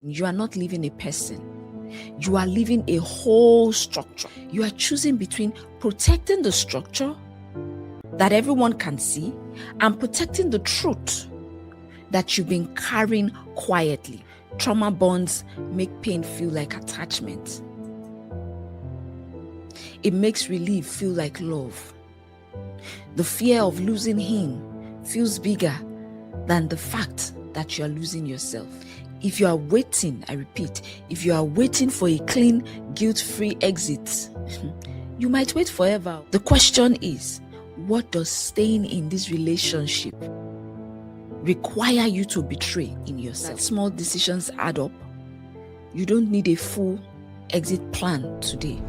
You are not living a person. You are living a whole structure. You are choosing between protecting the structure that everyone can see and protecting the truth that you've been carrying quietly. Trauma bonds make pain feel like attachment. It makes relief feel like love. The fear of losing him feels bigger than the fact that you are losing yourself. If you are waiting, I repeat, if you are waiting for a clean, guilt-free exit, you might wait forever. The question is, what does staying in this relationship require you to betray in yourself? That small decisions add up. You don't need a full exit plan today.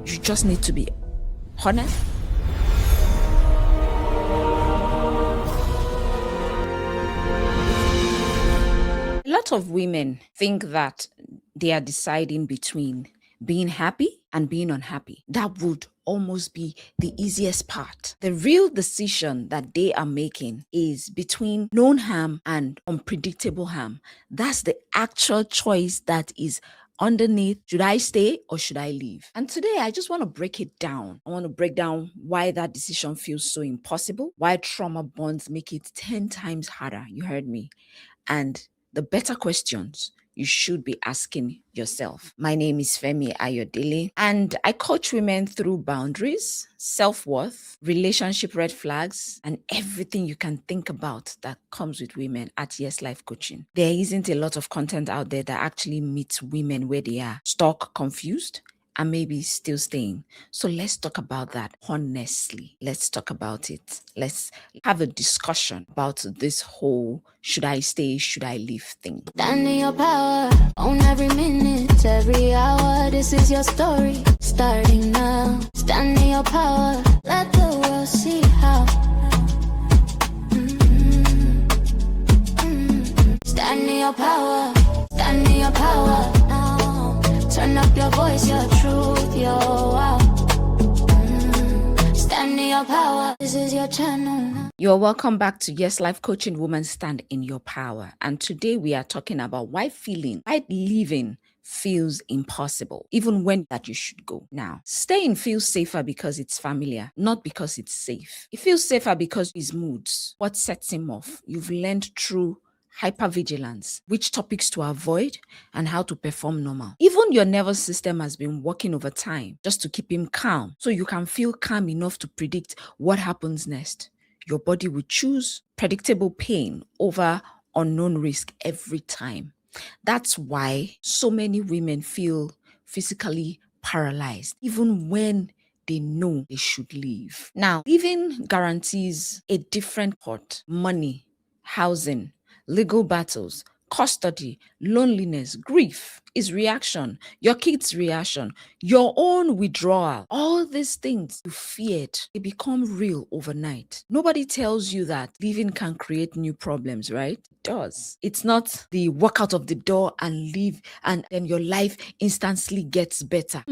You just need to be honest. A lot of women think that they are deciding between being happy and being unhappy. That would almost be the easiest part. The real decision that they are making is between known harm and unpredictable harm. That's the actual choice that is underneath. Should I stay or should I leave? And today I just want to break it down. I want to break down why that decision feels so impossible, why trauma bonds make it 10 times harder. You heard me. And the better questions you should be asking yourself. My name is Femi Ayodele, and I coach women through boundaries, self-worth, relationship red flags, and everything you can think about that comes with women at Yes Life Coaching. There isn't a lot of content out there that actually meets women where they are stuck, confused, and maybe still staying. So let's talk about that honestly. Let's talk about it. Let's have a discussion about this whole should I stay, should I leave thing. Stand in your power, own every minute, every hour. This is your story, starting now. Stand in your power, let the world see how. Stand in your power, stand in your power now. Turn up your voice, your truth, your wow. Stand in your power, this is your channel. You're welcome back to Yes Life Coaching Women Stand in Your Power. And today we are talking about why leaving feels impossible, even when that you should go. Now, staying feels safer because it's familiar, not because it's safe. It feels safer because it's moods. What sets him off? You've learned through hypervigilance, which topics to avoid and how to perform normal. Even your nervous system has been working over time just to keep him calm, so you can feel calm enough to predict what happens next. Your body will choose predictable pain over unknown risk every time. That's why so many women feel physically paralyzed, even when they know they should leave. Now, leaving guarantees a different pot: money, housing, legal battles, custody, loneliness, grief, is reaction, your kid's reaction, your own withdrawal. All these things you feared, they become real overnight. Nobody tells you that leaving can create new problems, right? It does. It's not the walk out of the door and leave and then your life instantly gets better.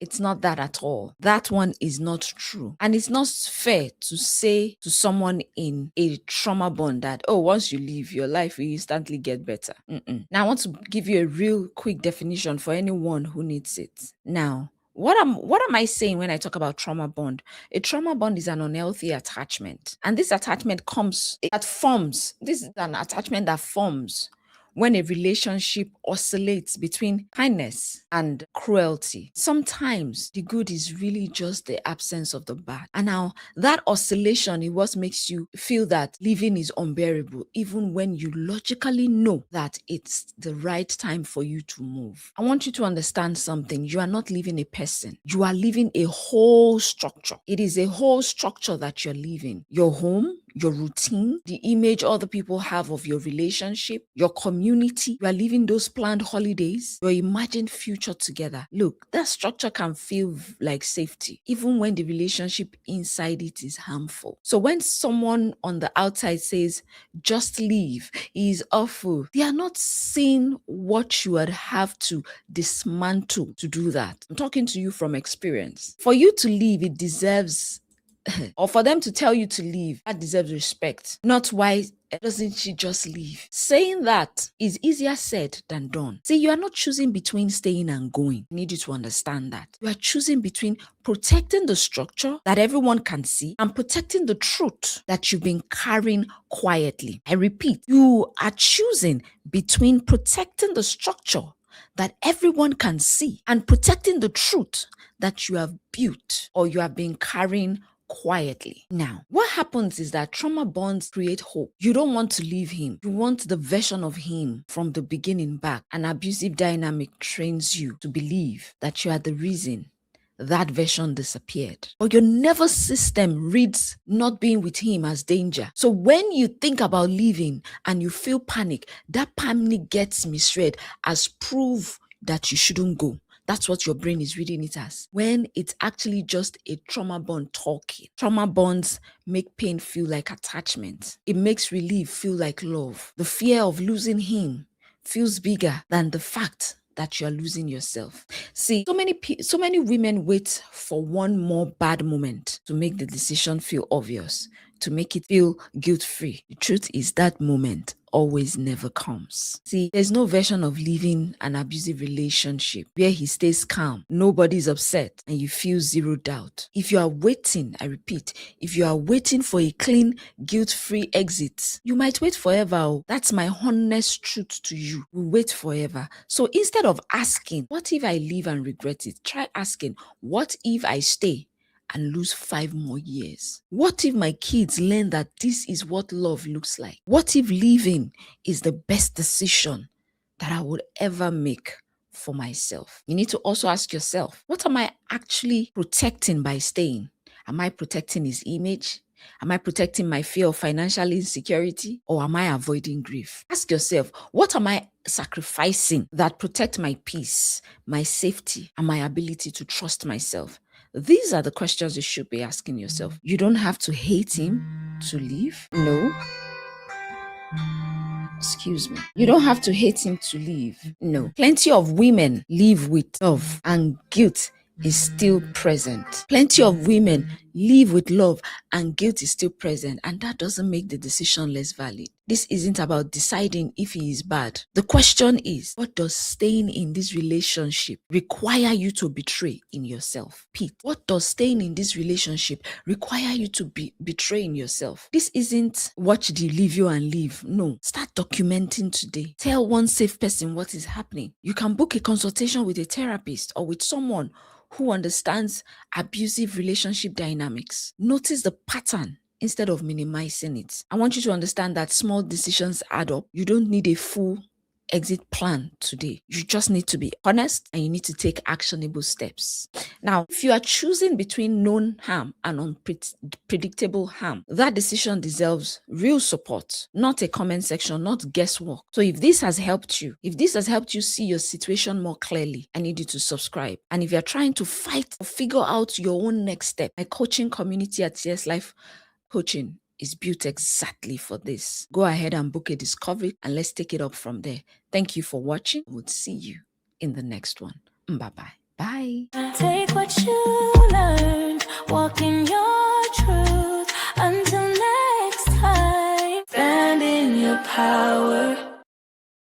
It's not that at all. That one is not true. And it's not fair to say to someone in a trauma bond that, oh, once you leave, your life will instantly get better. Now, I want to give you a real quick definition for anyone who needs it. Now, what am I saying when I talk about trauma bond? A trauma bond is an unhealthy attachment. And this attachment this is an attachment that forms when a relationship oscillates between kindness and cruelty. Sometimes the good is really just the absence of the bad. And now that oscillation is what makes you feel that living is unbearable, even when you logically know that it's the right time for you to move. I want you to understand something. You are not living a person. You are living a whole structure. It is a whole structure that you're living. Your home, your routine, the image other people have of your relationship, your community. You are living those planned holidays, your imagined future together. Look, that structure can feel like safety, even when the relationship inside it is harmful. So when someone on the outside says, just leave, is awful, they are not seeing what you would have to dismantle to do that. I'm talking to you from experience. For you to leave, it deserves or for them to tell you to leave, that deserves respect. Not why doesn't she just leave? Saying that is easier said than done. See, you are not choosing between staying and going. I need you to understand that. You are choosing between protecting the structure that everyone can see and protecting the truth that you've been carrying quietly. I repeat, you are choosing between protecting the structure that everyone can see and protecting the truth that you have built or you have been carrying quietly. Now, what happens is that trauma bonds create hope. You don't want to leave him. You want the version of him from the beginning back. An abusive dynamic trains you to believe that you are the reason that version disappeared. But your nervous system reads not being with him as danger. So when you think about leaving and you feel panic, that panic gets misread as proof that you shouldn't go. That's what your brain is reading it as, when it's actually just a trauma bond talking. Trauma bonds make pain feel like attachment. It makes relief feel like love. The fear of losing him feels bigger than the fact that you are losing yourself. See, so many women wait for one more bad moment to make the decision feel obvious, to make it feel guilt-free. The truth is that moment always never comes. See, there's no version of leaving an abusive relationship where he stays calm, nobody's upset, and you feel zero doubt. If you are waiting, I repeat, if you are waiting for a clean, guilt-free exit, you might wait forever. That's my honest truth to you. We wait forever. So instead of asking, what if I leave and regret it? Try asking, what if I stay and lose 5 more years? What if my kids learn that this is what love looks like? What if leaving is the best decision that I would ever make for myself? You need to also ask yourself, what am I actually protecting by staying? Am I protecting his image? Am I protecting my fear of financial insecurity? Or am I avoiding grief? Ask yourself, what am I sacrificing that protect my peace, my safety, and my ability to trust myself? These are the questions you should be asking yourself. You don't have to hate him to leave. No. Excuse me. You don't have to hate him to leave. No. Plenty of women live with love and guilt is still present. Plenty of women live with love and guilt is still present, and that doesn't make the decision less valid. This isn't about deciding if he is bad. The question is, what does staying in this relationship require you to betray in yourself? Pete, what does staying in this relationship require you to betray in yourself? This isn't watch the leave you and leave. No, start documenting today. Tell one safe person what is happening. You can book a consultation with a therapist or with someone who understands abusive relationship dynamics. Notice the pattern instead of minimizing it. I want you to understand that small decisions add up. You don't need a full exit plan today. You just need to be honest and you need to take actionable steps. Now, if you are choosing between known harm and unpredictable harm, that decision deserves real support, not a comment section, not guesswork. So if this has helped you see your situation more clearly, I need you to subscribe. And if you're trying to fight or figure out your own next step, my coaching community at CS Life Coaching is built exactly for this. Go ahead and book a discovery and let's take it up from there. Thank you for watching. We'll see you in the next one. Bye-bye. Bye. Take what you learned, walk in your truth. Until next time, stand in your power.